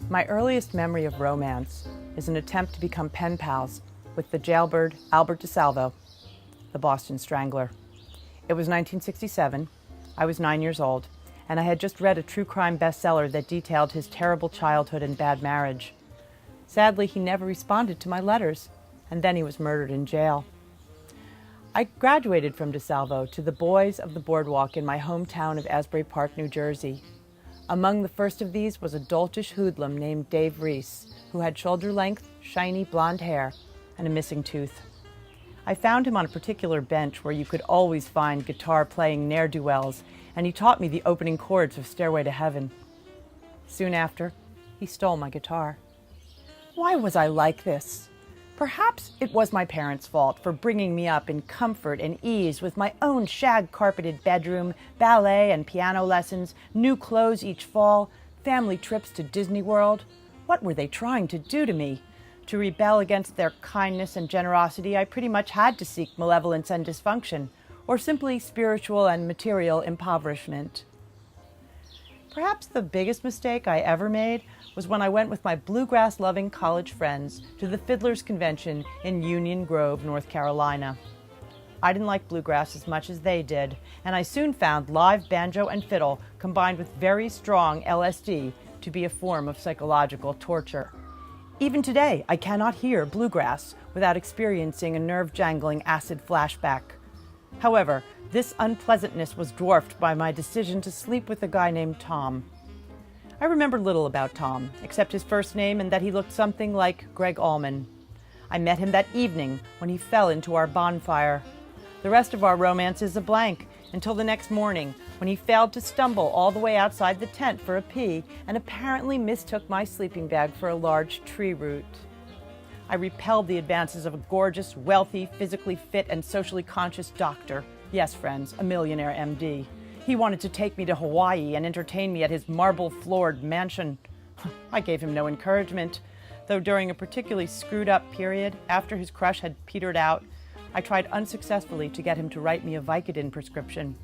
My earliest memory of romance is an attempt to become pen pals with the jailbird Albert DeSalvo, the Boston Strangler. It was 1967. I was 9 years old, and I had just read a true crime bestseller that detailed his terrible childhood and bad marriage. Sadly, he never responded to my letters, and then he was murdered in jail. I graduated from DeSalvo to the Boys of the Boardwalk in my hometown of Asbury Park, New Jersey. Among the first of these was a doltish hoodlum named Dave Reese, who had shoulder-length, shiny blonde hair and a missing tooth. I found him on a particular bench where you could always find guitar-playing ne'er-do-wells, and he taught me the opening chords of Stairway to Heaven. Soon after, he stole my guitar. Why was I like this? Perhaps it was my parents' fault for bringing me up in comfort and ease with my own shag-carpeted bedroom, ballet and piano lessons, new clothes each fall, family trips to Disney World. What were they trying to do to me? To rebel against their kindness and generosity, I pretty much had to seek malevolence and dysfunction, or simply spiritual and material impoverishment. Perhaps the biggest mistake I ever made was when I went with my bluegrass-loving college friends to the Fiddlers Convention in Union Grove, North Carolina. I didn't like bluegrass as much as they did, and I soon found live banjo and fiddle combined with very strong LSD to be a form of psychological torture. Even today, I cannot hear bluegrass without experiencing a nerve-jangling acid flashback. However, this unpleasantness was dwarfed by my decision to sleep with a guy named Tom. I remember little about Tom, except his first name and that he looked something like Greg Allman. I met him that evening when he fell into our bonfire. The rest of our romance is a blank until the next morning when he failed to stumble all the way outside the tent for a pee and apparently mistook my sleeping bag for a large tree root. I repelled the advances of a gorgeous, wealthy, physically fit, and socially conscious doctor. Yes, friends, a millionaire MD. He wanted to take me to Hawaii and entertain me at his marble-floored mansion. I gave him no encouragement, though during a particularly screwed-up period, after his crush had petered out, I tried unsuccessfully to get him to write me a Vicodin prescription.